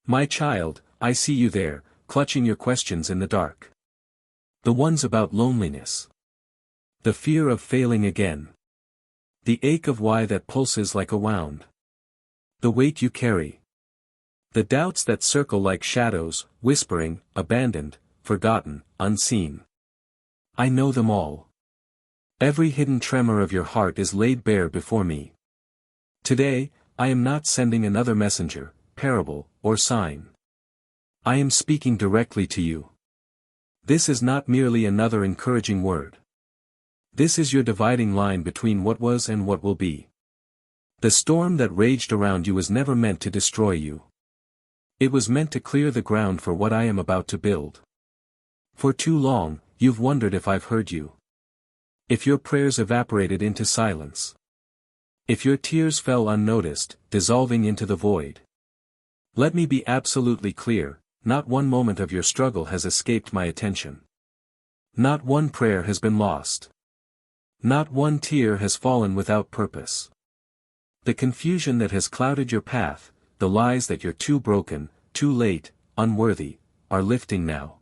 My child, I see you there, clutching your questions in the dark. The ones about loneliness. The fear of failing again. The ache of why that pulses like a wound. The weight you carry. The doubts that circle like shadows, whispering, abandoned, forgotten, unseen. I know them all. Every hidden tremor of your heart is laid bare before me. Today, I am not sending another messenger, parable, or sign. I am speaking directly to you. This is not merely another encouraging word. This is your dividing line between what was and what will be. The storm that raged around you was never meant to destroy you. It was meant to clear the ground for what I am about to build. For too long, you've wondered if I've heard you. If your prayers evaporated into silence. If your tears fell unnoticed, dissolving into the void. Let me be absolutely clear, not one moment of your struggle has escaped my attention. Not one prayer has been lost. Not one tear has fallen without purpose. The confusion that has clouded your path, the lies that you're too broken, too late, unworthy, are lifting now.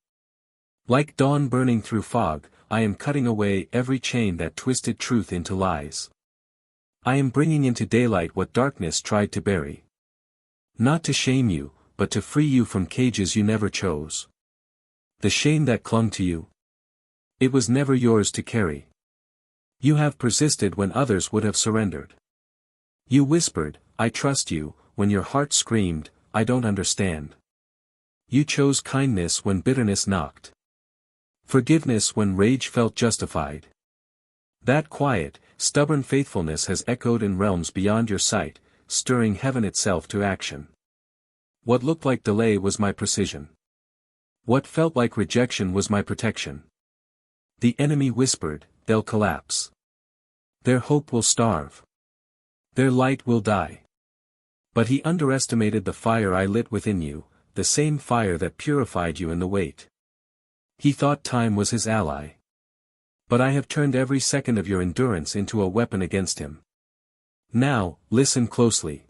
Like dawn burning through fog, I am cutting away every chain that twisted truth into lies. I am bringing into daylight what darkness tried to bury. Not to shame you, but to free you from cages you never chose. The shame that clung to you. It was never yours to carry. You have persisted when others would have surrendered. You whispered, I trust you, when your heart screamed, I don't understand. You chose kindness when bitterness knocked. Forgiveness when rage felt justified. That quiet, stubborn faithfulness has echoed in realms beyond your sight, stirring heaven itself to action. What looked like delay was my precision. What felt like rejection was my protection. The enemy whispered, they'll collapse. Their hope will starve. Their light will die. But he underestimated the fire I lit within you, the same fire that purified you in the wait. He thought time was his ally. But I have turned every second of your endurance into a weapon against him. Now, listen closely.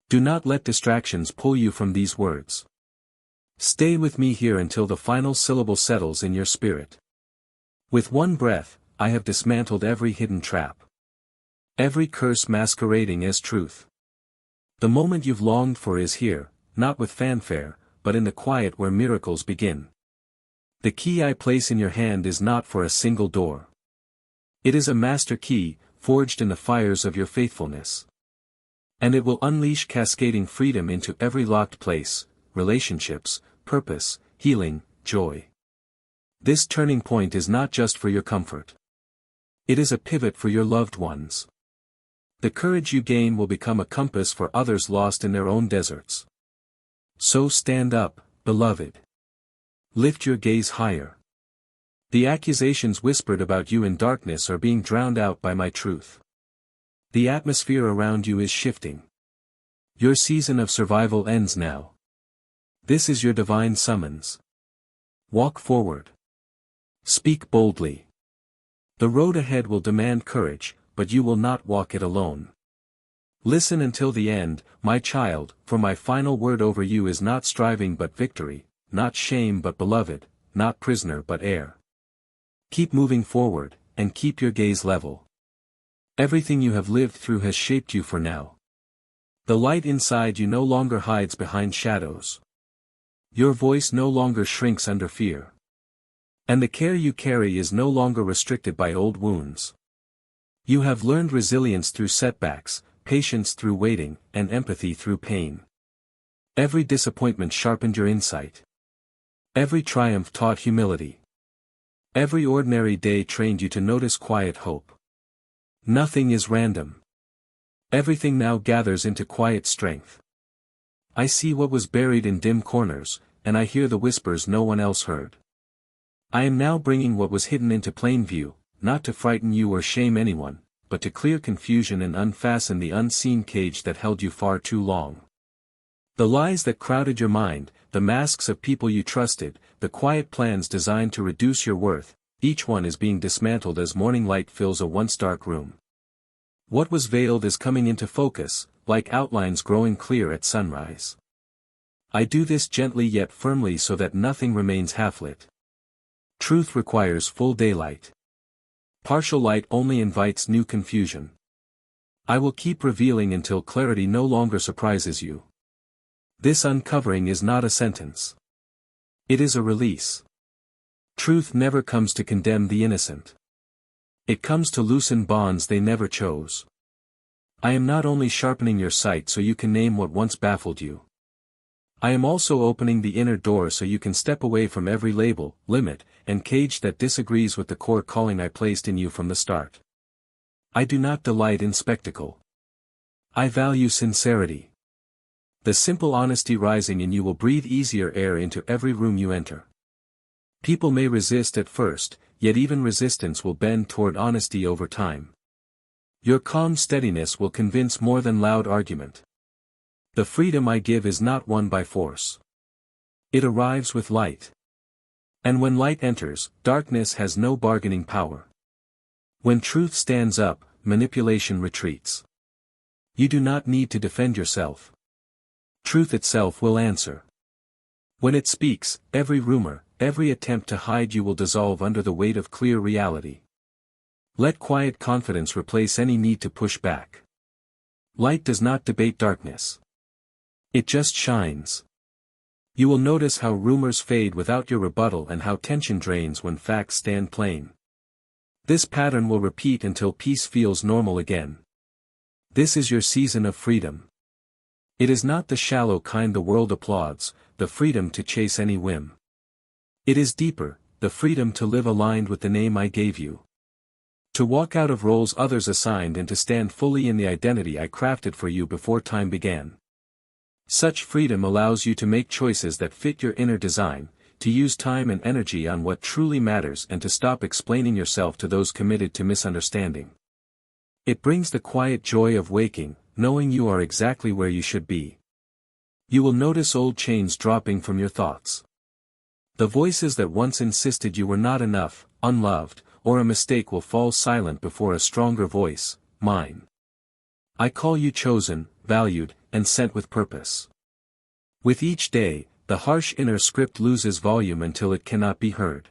Do not let distractions pull you from these words. Stay with me here until the final syllable settles in your spirit. With one breath, I have dismantled every hidden trap. Every curse masquerading as truth. The moment you've longed for is here, not with fanfare, but in the quiet where miracles begin. The key I place in your hand is not for a single door. It is a master key, forged in the fires of your faithfulness. And it will unleash cascading freedom into every locked place, relationships, purpose, healing, joy. This turning point is not just for your comfort. It is a pivot for your loved ones. The courage you gain will become a compass for others lost in their own deserts. So stand up, beloved. Lift your gaze higher. The accusations whispered about you in darkness are being drowned out by my truth. The atmosphere around you is shifting. Your season of survival ends now. This is your divine summons. Walk forward. Speak boldly. The road ahead will demand courage, but you will not walk it alone. Listen until the end, my child, for my final word over you is not striving but victory, not shame but beloved, not prisoner but heir. Keep moving forward, and keep your gaze level. Everything you have lived through has shaped you for now. The light inside you no longer hides behind shadows. Your voice no longer shrinks under fear. And the care you carry is no longer restricted by old wounds. You have learned resilience through setbacks, patience through waiting, and empathy through pain. Every disappointment sharpened your insight. Every triumph taught humility. Every ordinary day trained you to notice quiet hope. Nothing is random. Everything now gathers into quiet strength. I see what was buried in dim corners, and I hear the whispers no one else heard. I am now bringing what was hidden into plain view, not to frighten you or shame anyone, but to clear confusion and unfasten the unseen cage that held you far too long. The lies that crowded your mind, the masks of people you trusted, the quiet plans designed to reduce your worth, each one is being dismantled as morning light fills a once dark room. What was veiled is coming into focus, like outlines growing clear at sunrise. I do this gently yet firmly so that nothing remains half-lit. Truth requires full daylight. Partial light only invites new confusion. I will keep revealing until clarity no longer surprises you. This uncovering is not a sentence. It is a release. Truth never comes to condemn the innocent. It comes to loosen bonds they never chose. I am not only sharpening your sight so you can name what once baffled you. I am also opening the inner door so you can step away from every label, limit, and cage that disagrees with the core calling I placed in you from the start. I do not delight in spectacle. I value sincerity. The simple honesty rising in you will breathe easier air into every room you enter. People may resist at first, yet even resistance will bend toward honesty over time. Your calm steadiness will convince more than loud argument. The freedom I give is not won by force. It arrives with light. And when light enters, darkness has no bargaining power. When truth stands up, manipulation retreats. You do not need to defend yourself. Truth itself will answer. When it speaks, every rumor, every attempt to hide you will dissolve under the weight of clear reality. Let quiet confidence replace any need to push back. Light does not debate darkness. It just shines. You will notice how rumors fade without your rebuttal and how tension drains when facts stand plain. This pattern will repeat until peace feels normal again. This is your season of freedom. It is not the shallow kind the world applauds, the freedom to chase any whim. It is deeper, the freedom to live aligned with the name I gave you. To walk out of roles others assigned and to stand fully in the identity I crafted for you before time began. Such freedom allows you to make choices that fit your inner design, to use time and energy on what truly matters and to stop explaining yourself to those committed to misunderstanding. It brings the quiet joy of waking, knowing you are exactly where you should be. You will notice old chains dropping from your thoughts. The voices that once insisted you were not enough, unloved, or a mistake will fall silent before a stronger voice, mine. I call you chosen, valued, and sent with purpose. With each day, the harsh inner script loses volume until it cannot be heard.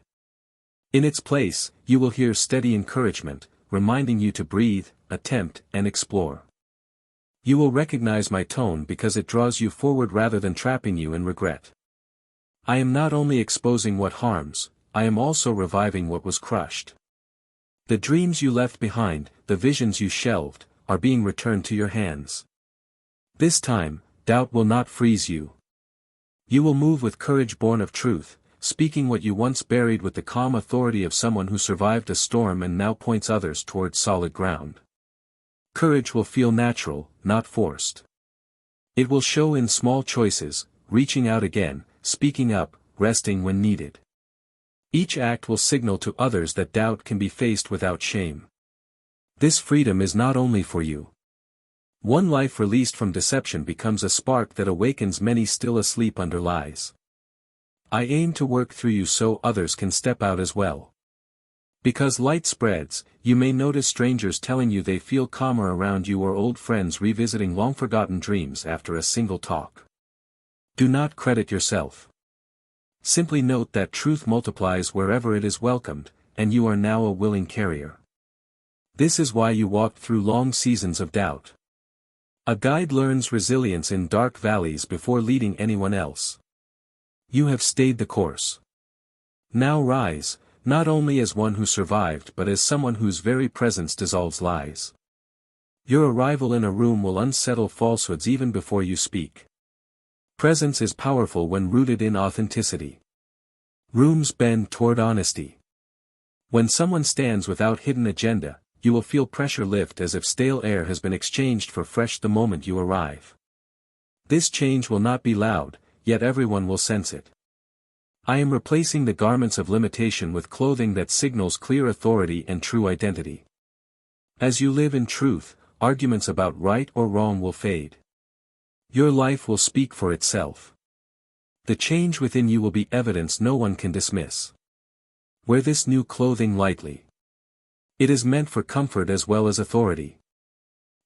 In its place, you will hear steady encouragement, reminding you to breathe, attempt, and explore. You will recognize my tone because it draws you forward rather than trapping you in regret. I am not only exposing what harms, I am also reviving what was crushed. The dreams you left behind, the visions you shelved, are being returned to your hands. This time, doubt will not freeze you. You will move with courage born of truth, speaking what you once buried with the calm authority of someone who survived a storm and now points others towards solid ground. Courage will feel natural, not forced. It will show in small choices, reaching out again, speaking up, resting when needed. Each act will signal to others that doubt can be faced without shame. This freedom is not only for you. One life released from deception becomes a spark that awakens many still asleep under lies. I aim to work through you so others can step out as well. Because light spreads, you may notice strangers telling you they feel calmer around you or old friends revisiting long-forgotten dreams after a single talk. Do not credit yourself. Simply note that truth multiplies wherever it is welcomed, and you are now a willing carrier. This is why you walked through long seasons of doubt. A guide learns resilience in dark valleys before leading anyone else. You have stayed the course. Now rise, not only as one who survived but as someone whose very presence dissolves lies. Your arrival in a room will unsettle falsehoods even before you speak. Presence is powerful when rooted in authenticity. Rooms bend toward honesty. When someone stands without hidden agenda, you will feel pressure lift as if stale air has been exchanged for fresh the moment you arrive. This change will not be loud, yet everyone will sense it. I am replacing the garments of limitation with clothing that signals clear authority and true identity. As you live in truth, arguments about right or wrong will fade. Your life will speak for itself. The change within you will be evidence no one can dismiss. Wear this new clothing lightly. It is meant for comfort as well as authority.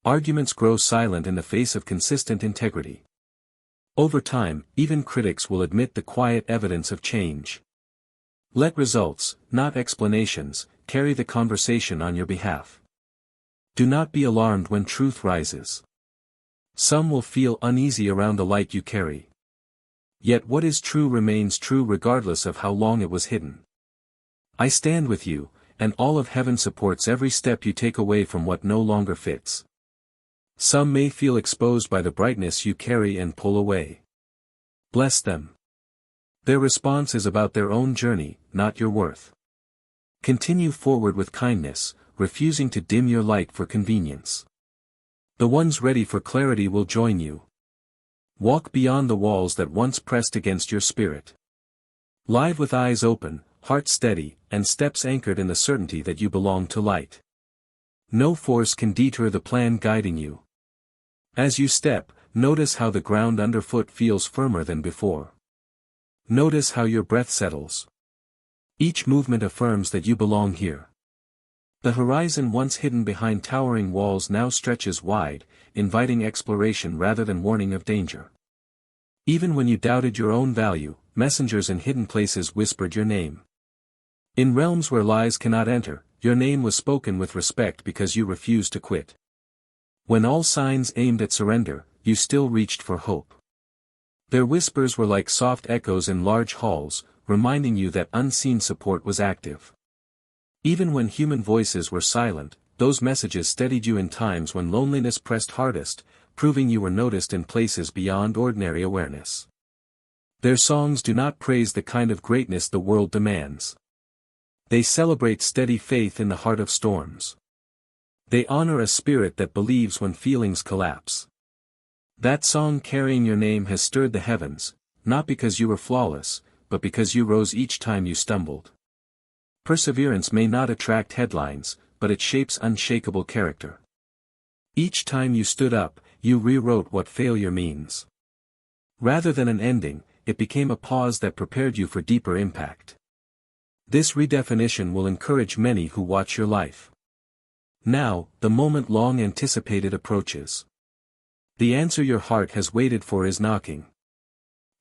Arguments grow silent in the face of consistent integrity. Over time, even critics will admit the quiet evidence of change. Let results, not explanations, carry the conversation on your behalf. Do not be alarmed when truth rises. Some will feel uneasy around the light you carry. Yet what is true remains true regardless of how long it was hidden. I stand with you, and all of heaven supports every step you take away from what no longer fits. Some may feel exposed by the brightness you carry and pull away. Bless them. Their response is about their own journey, not your worth. Continue forward with kindness, refusing to dim your light for convenience. The ones ready for clarity will join you. Walk beyond the walls that once pressed against your spirit. Live with eyes open, heart steady, and steps anchored in the certainty that you belong to light. No force can detour the plan guiding you. As you step, notice how the ground underfoot feels firmer than before. Notice how your breath settles. Each movement affirms that you belong here. The horizon once hidden behind towering walls now stretches wide, inviting exploration rather than warning of danger. Even when you doubted your own value, messengers in hidden places whispered your name. In realms where lies cannot enter, your name was spoken with respect because you refused to quit. When all signs aimed at surrender, you still reached for hope. Their whispers were like soft echoes in large halls, reminding you that unseen support was active. Even when human voices were silent, those messages steadied you in times when loneliness pressed hardest, proving you were noticed in places beyond ordinary awareness. Their songs do not praise the kind of greatness the world demands. They celebrate steady faith in the heart of storms. They honor a spirit that believes when feelings collapse. That song carrying your name has stirred the heavens, not because you were flawless, but because you rose each time you stumbled. Perseverance may not attract headlines, but it shapes unshakable character. Each time you stood up, you rewrote what failure means. Rather than an ending, it became a pause that prepared you for deeper impact. This redefinition will encourage many who watch your life. Now, the moment long anticipated approaches. The answer your heart has waited for is knocking.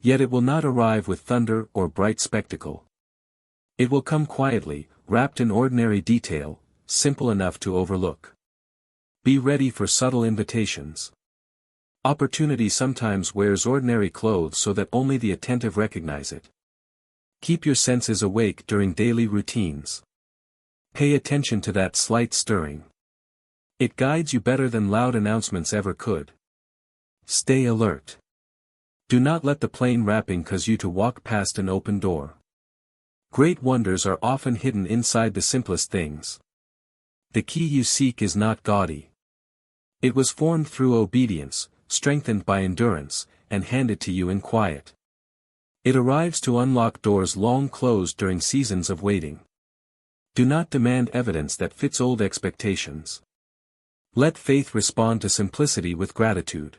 Yet it will not arrive with thunder or bright spectacle. It will come quietly, wrapped in ordinary detail, simple enough to overlook. Be ready for subtle invitations. Opportunity sometimes wears ordinary clothes so that only the attentive recognize it. Keep your senses awake during daily routines. Pay attention to that slight stirring. It guides you better than loud announcements ever could. Stay alert. Do not let the plane wrapping cause you to walk past an open door. Great wonders are often hidden inside the simplest things. The key you seek is not gaudy. It was formed through obedience, strengthened by endurance, and handed to you in quiet. It arrives to unlock doors long closed during seasons of waiting. Do not demand evidence that fits old expectations. Let faith respond to simplicity with gratitude.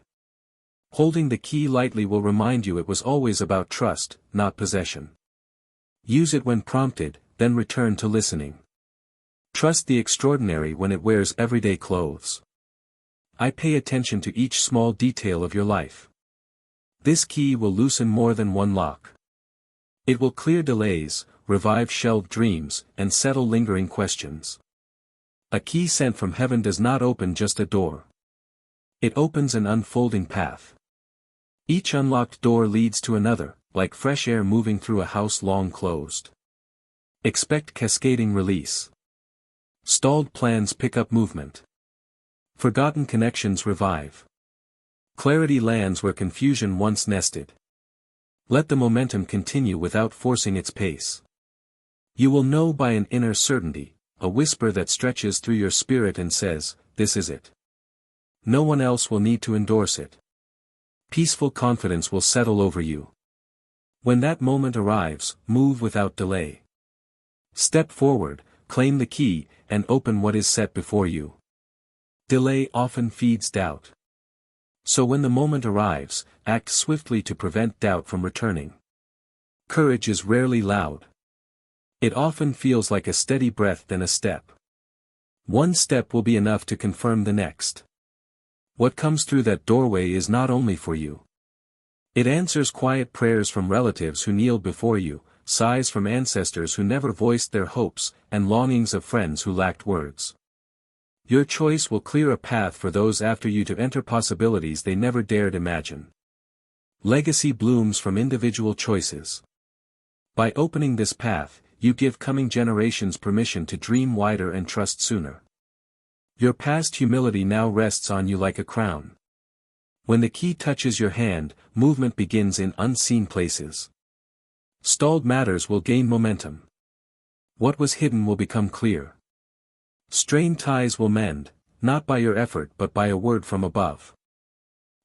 Holding the key lightly will remind you it was always about trust, not possession. Use it when prompted, then return to listening. Trust the extraordinary when it wears everyday clothes. I pay attention to each small detail of your life. This key will loosen more than one lock. It will clear delays, revive shelved dreams, and settle lingering questions. A key sent from heaven does not open just a door. It opens an unfolding path. Each unlocked door leads to another, like fresh air moving through a house long closed. Expect cascading release. Stalled plans pick up movement. Forgotten connections revive. Clarity lands where confusion once nested. Let the momentum continue without forcing its pace. You will know by an inner certainty, a whisper that stretches through your spirit and says, "This is it." No one else will need to endorse it. Peaceful confidence will settle over you. When that moment arrives, move without delay. Step forward, claim the key, and open what is set before you. Delay often feeds doubt. So when the moment arrives, act swiftly to prevent doubt from returning. Courage is rarely loud. It often feels like a steady breath then a step. One step will be enough to confirm the next. What comes through that doorway is not only for you. It answers quiet prayers from relatives who kneeled before you, sighs from ancestors who never voiced their hopes, and longings of friends who lacked words. Your choice will clear a path for those after you to enter possibilities they never dared imagine. Legacy blooms from individual choices. By opening this path, you give coming generations permission to dream wider and trust sooner. Your past humility now rests on you like a crown. When the key touches your hand, movement begins in unseen places. Stalled matters will gain momentum. What was hidden will become clear. Strained ties will mend, not by your effort but by a word from above.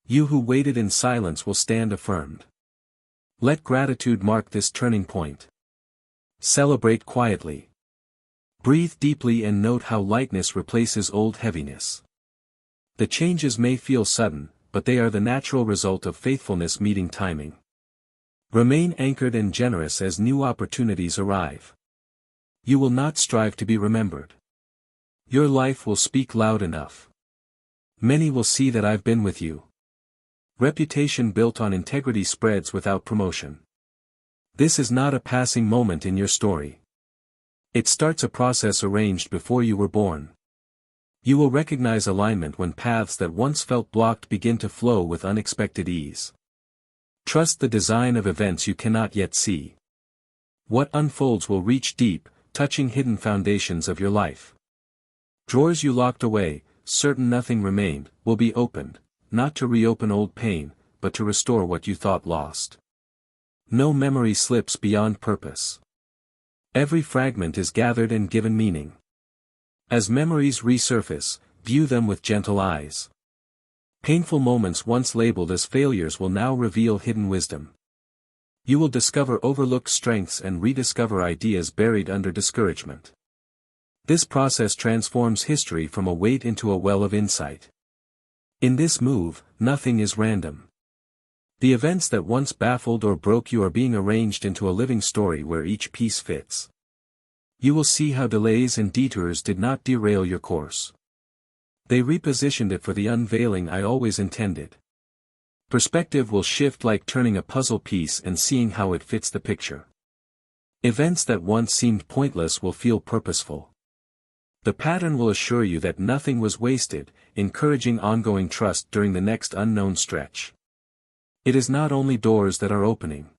You who waited in silence will stand affirmed. Let gratitude mark this turning point. Celebrate quietly. Breathe deeply and note how lightness replaces old heaviness. The changes may feel sudden, but they are the natural result of faithfulness meeting timing. Remain anchored and generous as new opportunities arrive. You will not strive to be remembered. Your life will speak loud enough. Many will see that I've been with you. Reputation built on integrity spreads without promotion. This is not a passing moment in your story. It starts a process arranged before you were born. You will recognize alignment when paths that once felt blocked begin to flow with unexpected ease. Trust the design of events you cannot yet see. What unfolds will reach deep, touching hidden foundations of your life. Drawers you locked away, certain nothing remained, will be opened, not to reopen old pain, but to restore what you thought lost. No memory slips beyond purpose. Every fragment is gathered and given meaning. As memories resurface, view them with gentle eyes. Painful moments once labeled as failures will now reveal hidden wisdom. You will discover overlooked strengths and rediscover ideas buried under discouragement. This process transforms history from a weight into a well of insight. In this move, nothing is random. The events that once baffled or broke you are being arranged into a living story where each piece fits. You will see how delays and detours did not derail your course. They repositioned it for the unveiling I always intended. Perspective will shift like turning a puzzle piece and seeing how it fits the picture. Events that once seemed pointless will feel purposeful. The pattern will assure you that nothing was wasted, encouraging ongoing trust during the next unknown stretch. It is not only doors that are opening.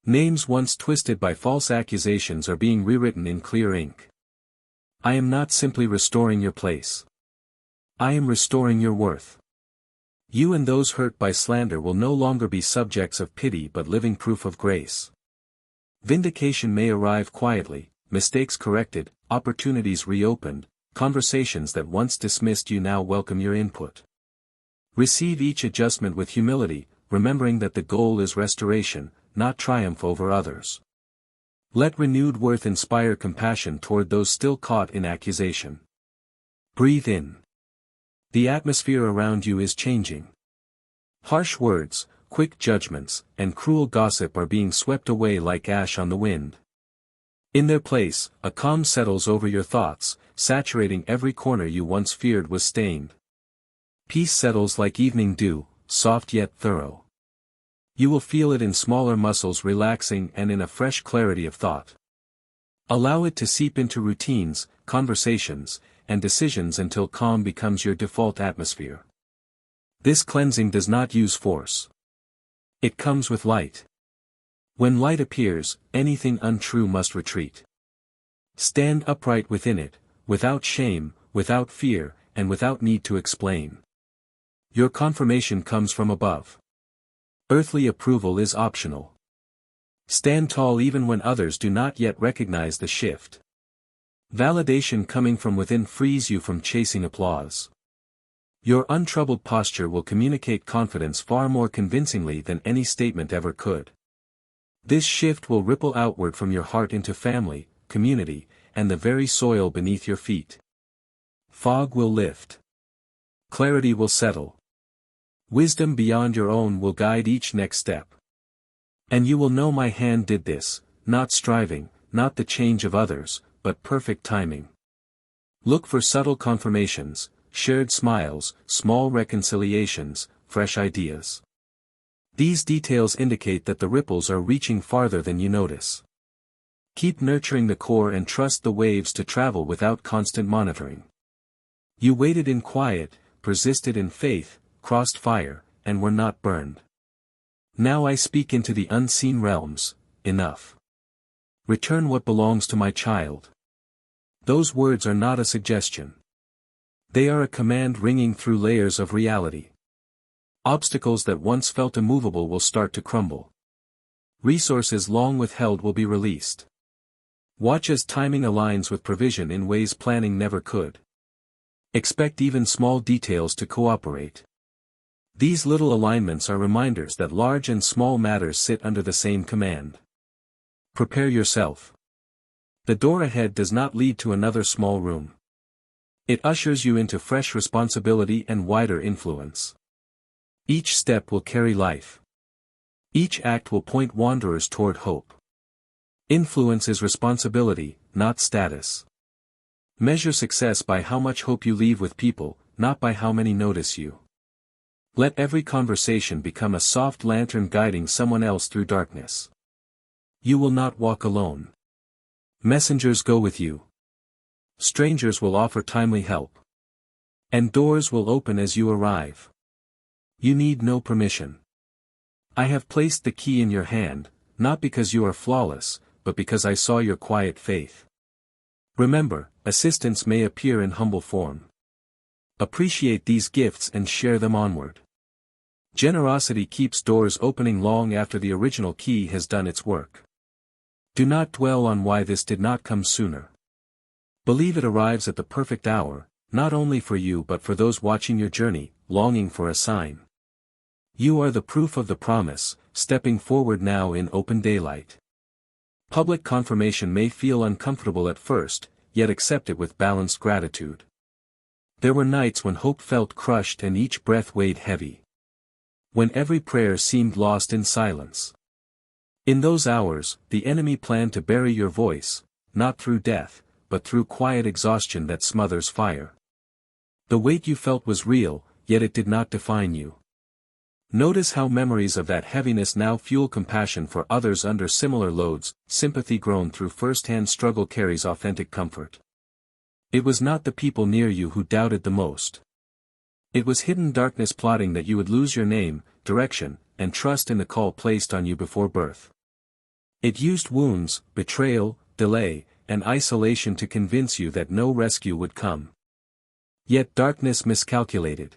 Names once twisted by false accusations are being rewritten in clear ink. I am not simply restoring your place. I am restoring your worth. You and those hurt by slander will no longer be subjects of pity but living proof of grace. Vindication may arrive quietly, mistakes corrected, opportunities reopened, conversations that once dismissed you now welcome your input. Receive each adjustment with humility, remembering that the goal is restoration, not triumph over others. Let renewed worth inspire compassion toward those still caught in accusation. Breathe in. The atmosphere around you is changing. Harsh words, quick judgments, and cruel gossip are being swept away like ash on the wind. In their place, a calm settles over your thoughts, saturating every corner you once feared was stained. Peace settles like evening dew, soft yet thorough. You will feel it in smaller muscles relaxing and in a fresh clarity of thought. Allow it to seep into routines, conversations, and decisions until calm becomes your default atmosphere. This cleansing does not use force. It comes with light. When light appears, anything untrue must retreat. Stand upright within it, without shame, without fear, and without need to explain. Your confirmation comes from above. Earthly approval is optional. Stand tall even when others do not yet recognize the shift. Validation coming from within frees you from chasing applause. Your untroubled posture will communicate confidence far more convincingly than any statement ever could. This shift will ripple outward from your heart into family, community, and the very soil beneath your feet. Fog will lift. Clarity will settle. Wisdom beyond your own will guide each next step. And you will know my hand did this, not striving, not the change of others, but perfect timing. Look for subtle confirmations, shared smiles, small reconciliations, fresh ideas. These details indicate that the ripples are reaching farther than you notice. Keep nurturing the core and trust the waves to travel without constant monitoring. You waited in quiet, persisted in faith, crossed fire, and were not burned. Now I speak into the unseen realms. Enough. Return what belongs to my child. Those words are not a suggestion. They are a command ringing through layers of reality. Obstacles that once felt immovable will start to crumble. Resources long withheld will be released. Watch as timing aligns with provision in ways planning never could. Expect even small details to cooperate. These little alignments are reminders that large and small matters sit under the same command. Prepare yourself. The door ahead does not lead to another small room. It ushers you into fresh responsibility and wider influence. Each step will carry life. Each act will point wanderers toward hope. Influence is responsibility, not status. Measure success by how much hope you leave with people, not by how many notice you. Let every conversation become a soft lantern guiding someone else through darkness. You will not walk alone. Messengers go with you. Strangers will offer timely help. And doors will open as you arrive. You need no permission. I have placed the key in your hand, not because you are flawless, but because I saw your quiet faith. Remember, assistance may appear in humble form. Appreciate these gifts and share them onward. Generosity keeps doors opening long after the original key has done its work. Do not dwell on why this did not come sooner. Believe it arrives at the perfect hour, not only for you but for those watching your journey, longing for a sign. You are the proof of the promise, stepping forward now in open daylight. Public confirmation may feel uncomfortable at first, yet accept it with balanced gratitude. There were nights when hope felt crushed and each breath weighed heavy. When every prayer seemed lost in silence. In those hours, the enemy planned to bury your voice, not through death, but through quiet exhaustion that smothers fire. The weight you felt was real, yet it did not define you. Notice how memories of that heaviness now fuel compassion for others under similar loads. Sympathy grown through first-hand struggle carries authentic comfort. It was not the people near you who doubted the most. It was hidden darkness plotting that you would lose your name, direction, and trust in the call placed on you before birth. It used wounds, betrayal, delay, and isolation to convince you that no rescue would come. Yet darkness miscalculated.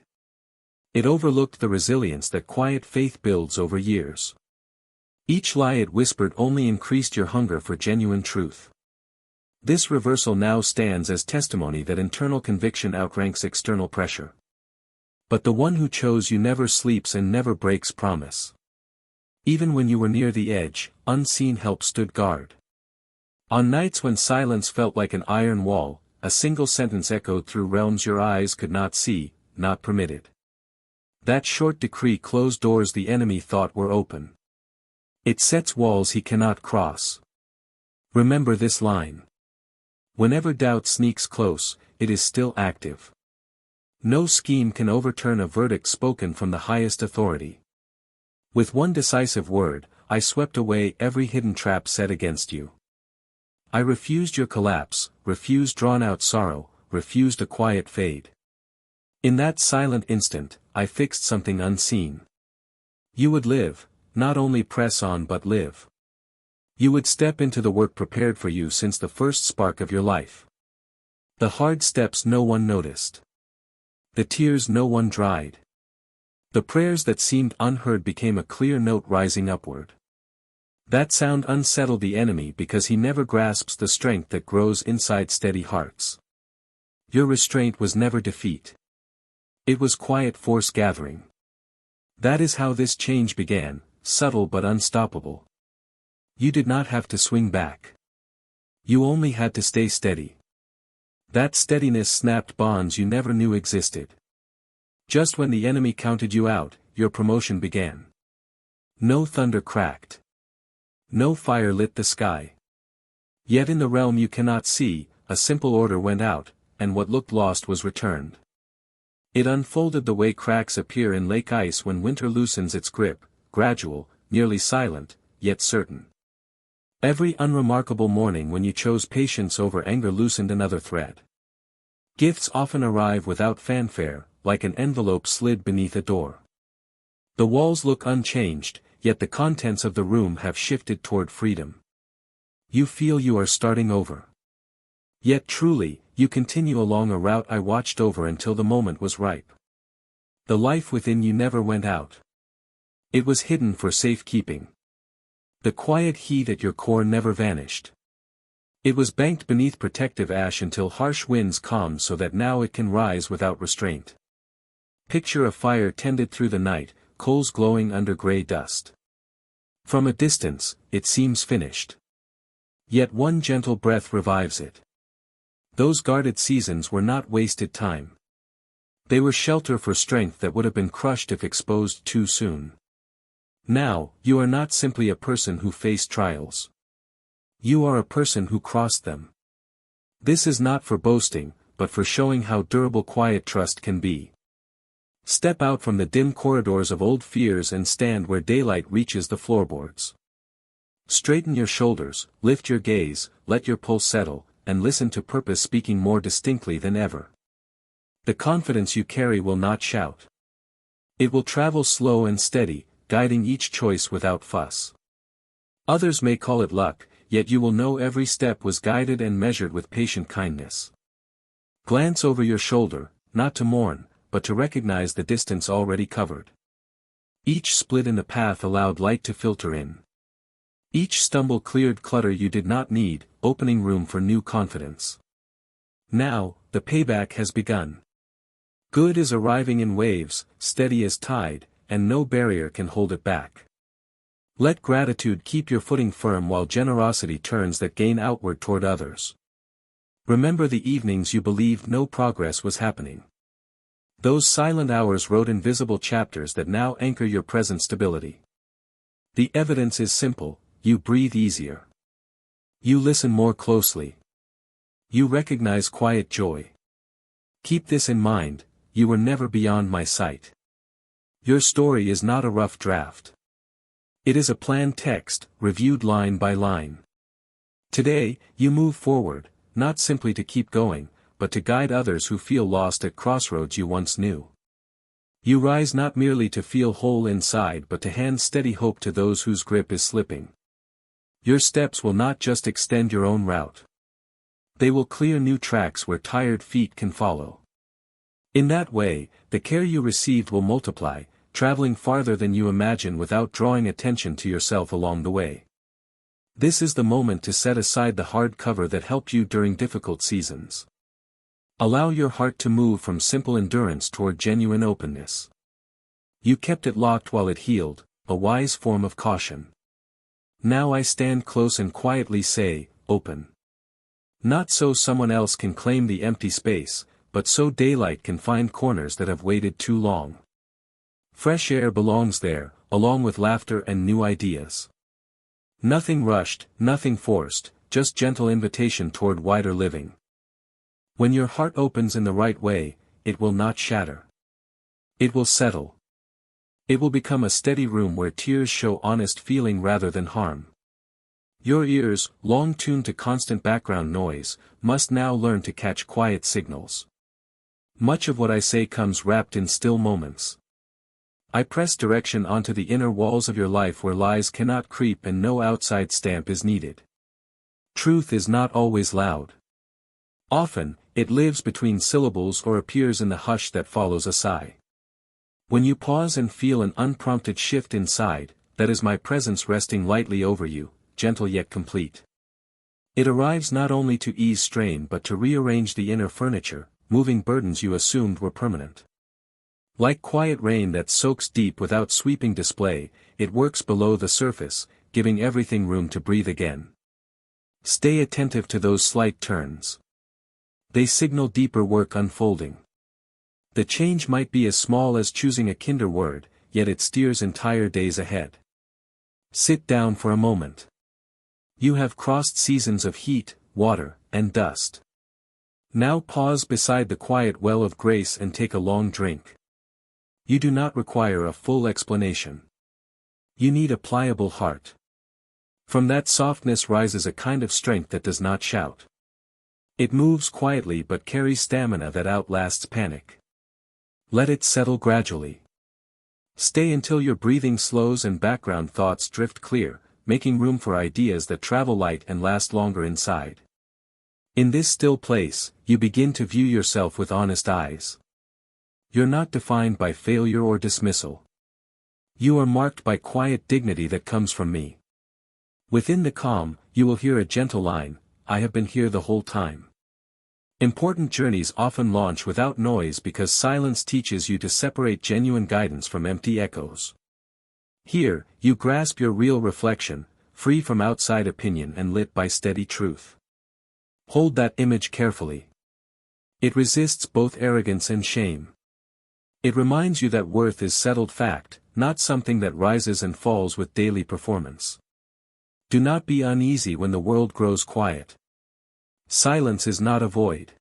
It overlooked the resilience that quiet faith builds over years. Each lie it whispered only increased your hunger for genuine truth. This reversal now stands as testimony that internal conviction outranks external pressure. But the one who chose you never sleeps and never breaks promise. Even when you were near the edge, unseen help stood guard. On nights when silence felt like an iron wall, a single sentence echoed through realms your eyes could not see, not permitted. That short decree closed doors the enemy thought were open. It sets walls he cannot cross. Remember this line. Whenever doubt sneaks close, it is still active. No scheme can overturn a verdict spoken from the highest authority. With one decisive word, I swept away every hidden trap set against you. I refused your collapse, refused drawn-out sorrow, refused a quiet fade. In that silent instant, I fixed something unseen. You would live, not only press on but live. You would step into the work prepared for you since the first spark of your life. The hard steps no one noticed. The tears no one dried. The prayers that seemed unheard became a clear note rising upward. That sound unsettled the enemy because he never grasps the strength that grows inside steady hearts. Your restraint was never defeat. It was quiet force gathering. That is how this change began, subtle but unstoppable. You did not have to swing back. You only had to stay steady. That steadiness snapped bonds you never knew existed. Just when the enemy counted you out, your promotion began. No thunder cracked. No fire lit the sky. Yet in the realm you cannot see, a simple order went out, and what looked lost was returned. It unfolded the way cracks appear in lake ice when winter loosens its grip, gradual, nearly silent, yet certain. Every unremarkable morning when you chose patience over anger loosened another thread. Gifts often arrive without fanfare, like an envelope slid beneath a door. The walls look unchanged, yet the contents of the room have shifted toward freedom. You feel you are starting over. Yet truly, you continue along a route I watched over until the moment was ripe. The life within you never went out. It was hidden for safekeeping. The quiet heat at your core never vanished. It was banked beneath protective ash until harsh winds calmed so that now it can rise without restraint. Picture a fire tended through the night, coals glowing under gray dust. From a distance, it seems finished. Yet one gentle breath revives it. Those guarded seasons were not wasted time. They were shelter for strength that would have been crushed if exposed too soon. Now, you are not simply a person who faced trials. You are a person who crossed them. This is not for boasting, but for showing how durable quiet trust can be. Step out from the dim corridors of old fears and stand where daylight reaches the floorboards. Straighten your shoulders, lift your gaze, let your pulse settle, and listen to purpose speaking more distinctly than ever. The confidence you carry will not shout. It will travel slow and steady, guiding each choice without fuss. Others may call it luck, yet you will know every step was guided and measured with patient kindness. Glance over your shoulder, not to mourn, but to recognize the distance already covered. Each split in the path allowed light to filter in. Each stumble cleared clutter you did not need, opening room for new confidence. Now, the payback has begun. Good is arriving in waves, steady as tide, and no barrier can hold it back. Let gratitude keep your footing firm while generosity turns that gain outward toward others. Remember the evenings you believed no progress was happening. Those silent hours wrote invisible chapters that now anchor your present stability. The evidence is simple: you breathe easier. You listen more closely. You recognize quiet joy. Keep this in mind: you were never beyond my sight. Your story is not a rough draft. It is a planned text, reviewed line by line. Today, you move forward, not simply to keep going, but to guide others who feel lost at crossroads you once knew. You rise not merely to feel whole inside but to hand steady hope to those whose grip is slipping. Your steps will not just extend your own route. They will clear new tracks where tired feet can follow. In that way, the care you received will multiply, traveling farther than you imagine without drawing attention to yourself along the way. This is the moment to set aside the hard cover that helped you during difficult seasons. Allow your heart to move from simple endurance toward genuine openness. You kept it locked while it healed, a wise form of caution. Now I stand close and quietly say, open. Not so someone else can claim the empty space, but so daylight can find corners that have waited too long. Fresh air belongs there, along with laughter and new ideas. Nothing rushed, nothing forced, just gentle invitation toward wider living. When your heart opens in the right way, it will not shatter. It will settle. It will become a steady room where tears show honest feeling rather than harm. Your ears, long tuned to constant background noise, must now learn to catch quiet signals. Much of what I say comes wrapped in still moments. I press direction onto the inner walls of your life where lies cannot creep and no outside stamp is needed. Truth is not always loud. Often, it lives between syllables or appears in the hush that follows a sigh. When you pause and feel an unprompted shift inside, that is my presence resting lightly over you, gentle yet complete. It arrives not only to ease strain but to rearrange the inner furniture, moving burdens you assumed were permanent. Like quiet rain that soaks deep without sweeping display, it works below the surface, giving everything room to breathe again. Stay attentive to those slight turns. They signal deeper work unfolding. The change might be as small as choosing a kinder word, yet it steers entire days ahead. Sit down for a moment. You have crossed seasons of heat, water, and dust. Now pause beside the quiet well of grace and take a long drink. You do not require a full explanation. You need a pliable heart. From that softness rises a kind of strength that does not shout. It moves quietly but carries stamina that outlasts panic. Let it settle gradually. Stay until your breathing slows and background thoughts drift clear, making room for ideas that travel light and last longer inside. In this still place, you begin to view yourself with honest eyes. You're not defined by failure or dismissal. You are marked by quiet dignity that comes from me. Within the calm, you will hear a gentle line, I have been here the whole time. Important journeys often launch without noise because silence teaches you to separate genuine guidance from empty echoes. Here, you grasp your real reflection, free from outside opinion and lit by steady truth. Hold that image carefully. It resists both arrogance and shame. It reminds you that worth is settled fact, not something that rises and falls with daily performance. Do not be uneasy when the world grows quiet. Silence is not a void.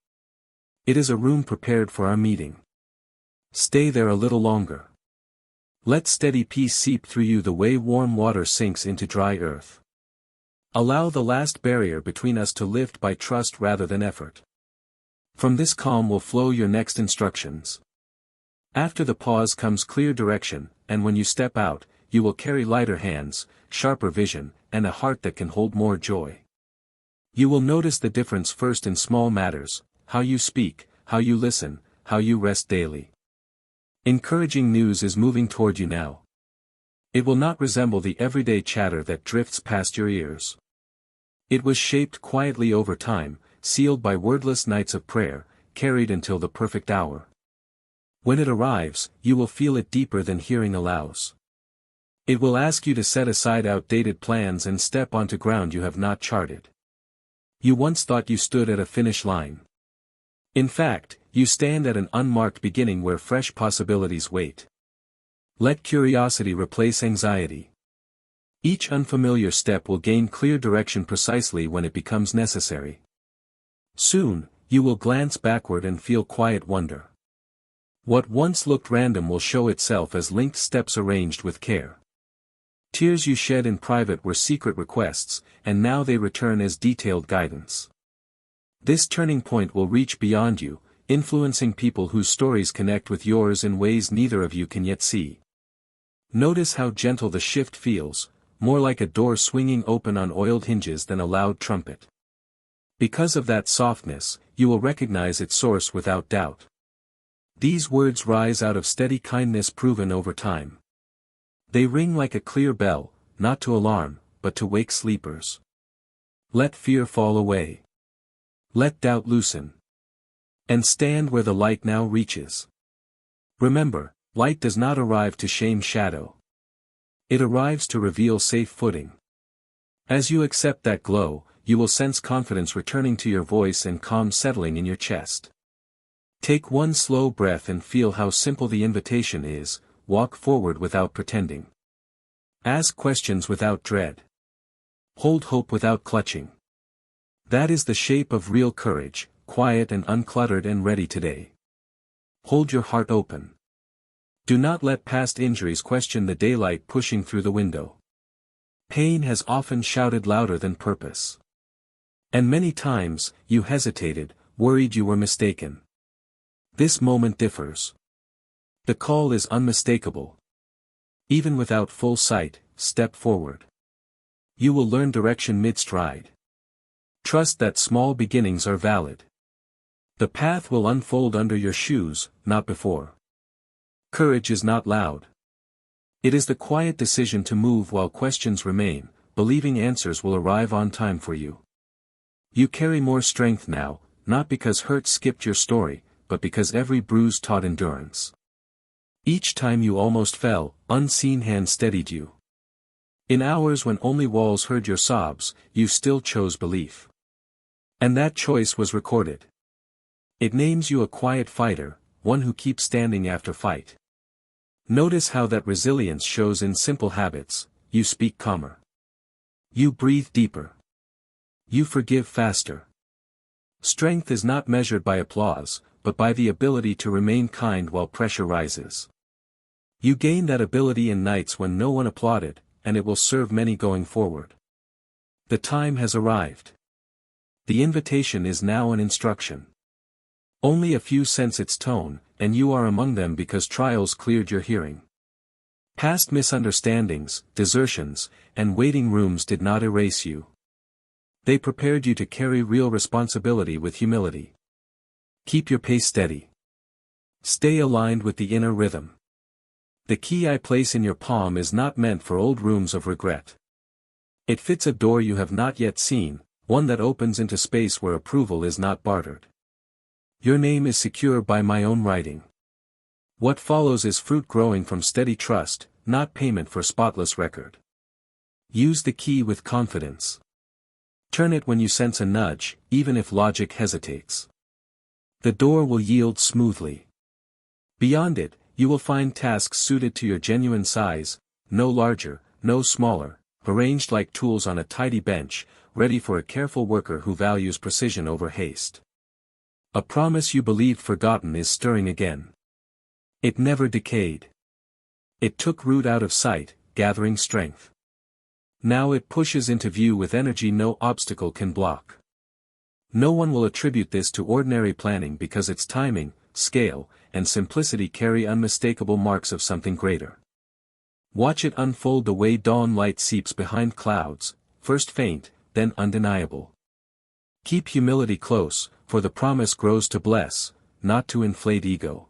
It is a room prepared for our meeting. Stay there a little longer. Let steady peace seep through you the way warm water sinks into dry earth. Allow the last barrier between us to lift by trust rather than effort. From this calm will flow your next instructions. After the pause comes clear direction, and when you step out, you will carry lighter hands, sharper vision, and a heart that can hold more joy. You will notice the difference first in small matters, how you speak, how you listen, how you rest daily. Encouraging news is moving toward you now. It will not resemble the everyday chatter that drifts past your ears. It was shaped quietly over time, sealed by wordless nights of prayer, carried until the perfect hour. When it arrives, you will feel it deeper than hearing allows. It will ask you to set aside outdated plans and step onto ground you have not charted. You once thought you stood at a finish line. In fact, you stand at an unmarked beginning where fresh possibilities wait. Let curiosity replace anxiety. Each unfamiliar step will gain clear direction precisely when it becomes necessary. Soon, you will glance backward and feel quiet wonder. What once looked random will show itself as linked steps arranged with care. Tears you shed in private were secret requests, and now they return as detailed guidance. This turning point will reach beyond you, influencing people whose stories connect with yours in ways neither of you can yet see. Notice how gentle the shift feels, more like a door swinging open on oiled hinges than a loud trumpet. Because of that softness, you will recognize its source without doubt. These words rise out of steady kindness proven over time. They ring like a clear bell, not to alarm, but to wake sleepers. Let fear fall away. Let doubt loosen. And stand where the light now reaches. Remember, light does not arrive to shame shadow. It arrives to reveal safe footing. As you accept that glow, you will sense confidence returning to your voice and calm settling in your chest. Take one slow breath and feel how simple the invitation is, walk forward without pretending. Ask questions without dread. Hold hope without clutching. That is the shape of real courage, quiet and uncluttered and ready today. Hold your heart open. Do not let past injuries question the daylight pushing through the window. Pain has often shouted louder than purpose. And many times, you hesitated, worried you were mistaken. This moment differs. The call is unmistakable. Even without full sight, step forward. You will learn direction mid-stride. Trust that small beginnings are valid. The path will unfold under your shoes, not before. Courage is not loud. It is the quiet decision to move while questions remain, believing answers will arrive on time for you. You carry more strength now, not because hurt skipped your story, but because every bruise taught endurance. Each time you almost fell, unseen hands steadied you. In hours when only walls heard your sobs, you still chose belief. And that choice was recorded. It names you a quiet fighter, one who keeps standing after fight. Notice how that resilience shows in simple habits. You speak calmer. You breathe deeper. You forgive faster. Strength is not measured by applause, but by the ability to remain kind while pressure rises. You gain that ability in nights when no one applauded, and it will serve many going forward. The time has arrived. The invitation is now an instruction. Only a few sense its tone, and you are among them because trials cleared your hearing. Past misunderstandings, desertions, and waiting rooms did not erase you. They prepared you to carry real responsibility with humility. Keep your pace steady. Stay aligned with the inner rhythm. The key I place in your palm is not meant for old rooms of regret. It fits a door you have not yet seen, one that opens into space where approval is not bartered. Your name is secure by my own writing. What follows is fruit growing from steady trust, not payment for spotless record. Use the key with confidence. Turn it when you sense a nudge, even if logic hesitates. The door will yield smoothly. Beyond it, you will find tasks suited to your genuine size, no larger, no smaller, arranged like tools on a tidy bench, ready for a careful worker who values precision over haste. A promise you believed forgotten is stirring again. It never decayed. It took root out of sight, gathering strength. Now it pushes into view with energy no obstacle can block. No one will attribute this to ordinary planning because its timing, scale, and simplicity carry unmistakable marks of something greater. Watch it unfold the way dawn light seeps behind clouds, first faint, then undeniable. Keep humility close, for the promise grows to bless, not to inflate ego.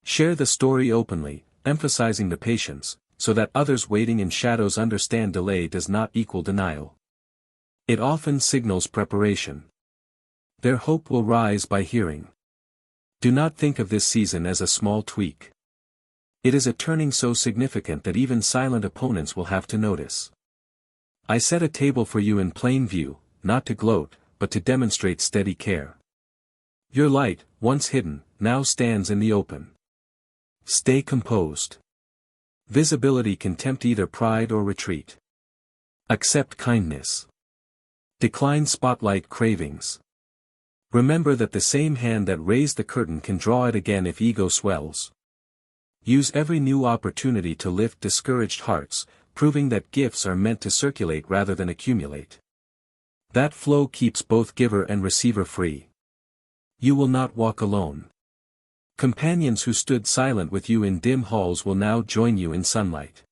Share the story openly, emphasizing the patience, so that others waiting in shadows understand delay does not equal denial. It often signals preparation. Their hope will rise by hearing. Do not think of this season as a small tweak. It is a turning so significant that even silent opponents will have to notice. I set a table for you in plain view, not to gloat, but to demonstrate steady care. Your light, once hidden, now stands in the open. Stay composed. Visibility can tempt either pride or retreat. Accept kindness. Decline spotlight cravings. Remember that the same hand that raised the curtain can draw it again if ego swells. Use every new opportunity to lift discouraged hearts, proving that gifts are meant to circulate rather than accumulate. That flow keeps both giver and receiver free. You will not walk alone. Companions who stood silent with you in dim halls will now join you in sunlight.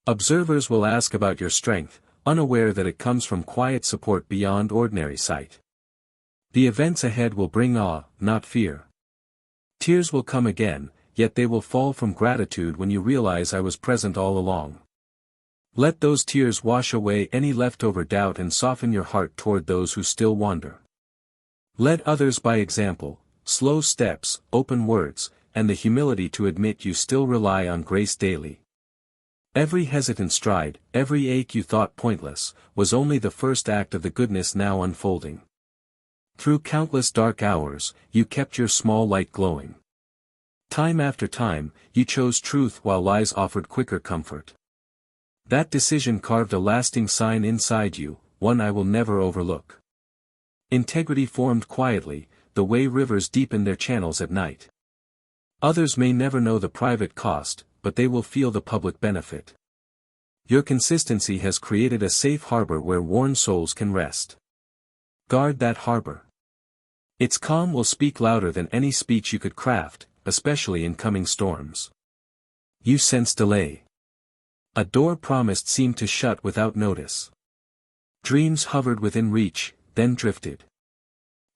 Observers will ask about your strength, unaware that it comes from quiet support beyond ordinary sight. The events ahead will bring awe, not fear. Tears will come again, yet they will fall from gratitude when you realize I was present all along. Let those tears wash away any leftover doubt and soften your heart toward those who still wander. Lead others by example, slow steps, open words, and the humility to admit you still rely on grace daily. Every hesitant stride, every ache you thought pointless, was only the first act of the goodness now unfolding. Through countless dark hours, you kept your small light glowing. Time after time, you chose truth while lies offered quicker comfort. That decision carved a lasting sign inside you, one I will never overlook. Integrity formed quietly, the way rivers deepen their channels at night. Others may never know the private cost, but they will feel the public benefit. Your consistency has created a safe harbor where worn souls can rest. Guard that harbor. Its calm will speak louder than any speech you could craft, especially in coming storms. You sense delay. A door promised seemed to shut without notice. Dreams hovered within reach, then drifted.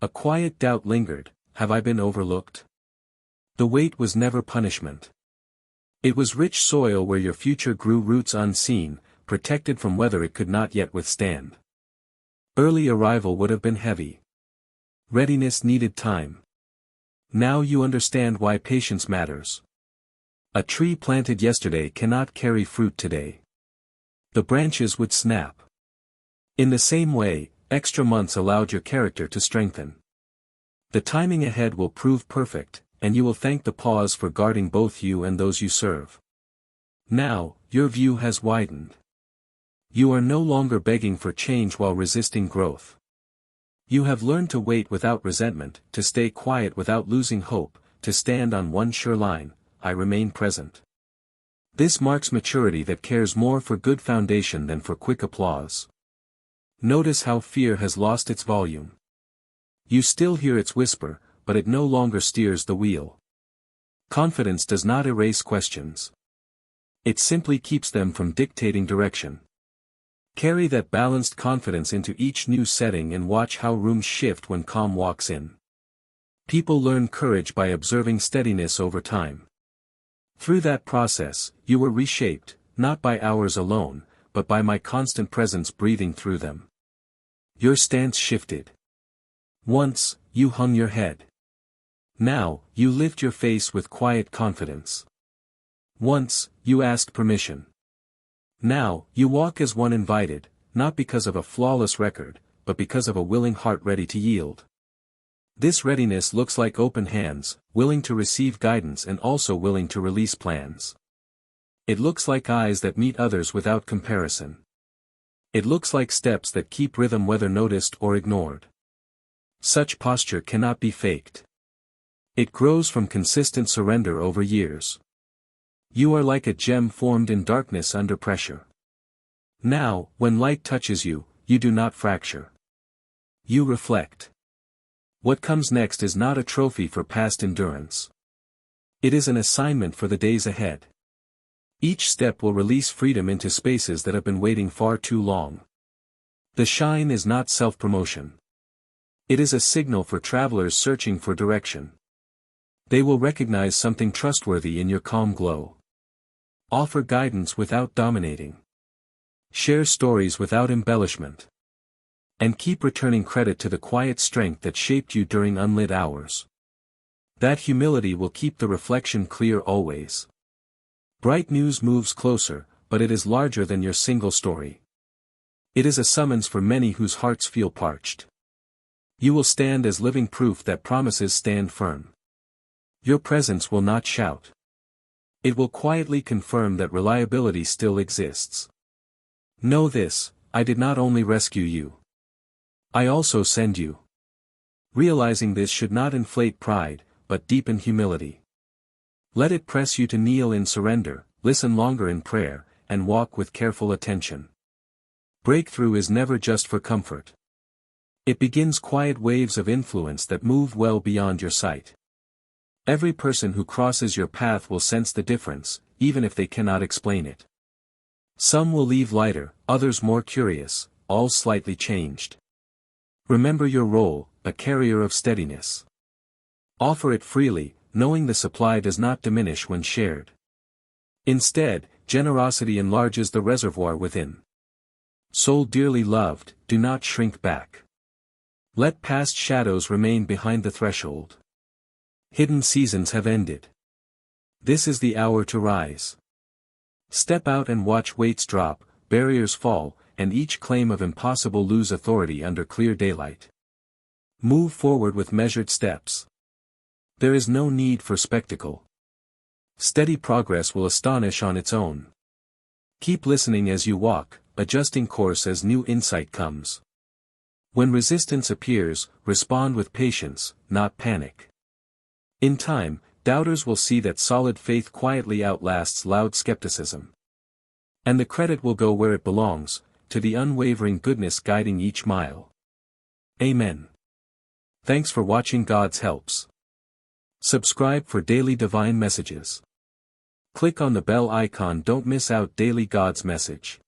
A quiet doubt lingered, have I been overlooked? The wait was never punishment. It was rich soil where your future grew roots unseen, protected from weather it could not yet withstand. Early arrival would have been heavy. Readiness needed time. Now you understand why patience matters. A tree planted yesterday cannot carry fruit today. The branches would snap. In the same way, extra months allowed your character to strengthen. The timing ahead will prove perfect, and you will thank the pause for guarding both you and those you serve. Now, your view has widened. You are no longer begging for change while resisting growth. You have learned to wait without resentment, to stay quiet without losing hope, to stand on one sure line, I remain present. This marks maturity that cares more for good foundation than for quick applause. Notice how fear has lost its volume. You still hear its whisper, but it no longer steers the wheel. Confidence does not erase questions. It simply keeps them from dictating direction. Carry that balanced confidence into each new setting and watch how rooms shift when calm walks in. People learn courage by observing steadiness over time. Through that process, you were reshaped, not by hours alone, but by my constant presence breathing through them. Your stance shifted. Once, you hung your head. Now, you lift your face with quiet confidence. Once, you asked permission. Now, you walk as one invited, not because of a flawless record, but because of a willing heart ready to yield. This readiness looks like open hands, willing to receive guidance and also willing to release plans. It looks like eyes that meet others without comparison. It looks like steps that keep rhythm whether noticed or ignored. Such posture cannot be faked. It grows from consistent surrender over years. You are like a gem formed in darkness under pressure. Now, when light touches you, you do not fracture. You reflect. What comes next is not a trophy for past endurance. It is an assignment for the days ahead. Each step will release freedom into spaces that have been waiting far too long. The shine is not self-promotion. It is a signal for travelers searching for direction. They will recognize something trustworthy in your calm glow. Offer guidance without dominating. Share stories without embellishment. And keep returning credit to the quiet strength that shaped you during unlit hours. That humility will keep the reflection clear always. Bright news moves closer, but it is larger than your single story. It is a summons for many whose hearts feel parched. You will stand as living proof that promises stand firm. Your presence will not shout. It will quietly confirm that reliability still exists. Know this, I did not only rescue you. I also send you. Realizing this should not inflate pride, but deepen humility. Let it press you to kneel in surrender, listen longer in prayer, and walk with careful attention. Breakthrough is never just for comfort. It begins quiet waves of influence that move well beyond your sight. Every person who crosses your path will sense the difference, even if they cannot explain it. Some will leave lighter, others more curious, all slightly changed. Remember your role, a carrier of steadiness. Offer it freely, knowing the supply does not diminish when shared. Instead, generosity enlarges the reservoir within. Soul dearly loved, do not shrink back. Let past shadows remain behind the threshold. Hidden seasons have ended. This is the hour to rise. Step out and watch weights drop, barriers fall, and each claim of impossible lose authority under clear daylight. Move forward with measured steps. There is no need for spectacle. Steady progress will astonish on its own. Keep listening as you walk, adjusting course as new insight comes. When resistance appears, respond with patience, not panic. In time, doubters will see that solid faith quietly outlasts loud skepticism. And the credit will go where it belongs, to the unwavering goodness guiding each mile. Amen. Thanks for watching God's Helps. Subscribe for daily divine messages. Click on the bell icon, don't miss out daily God's message.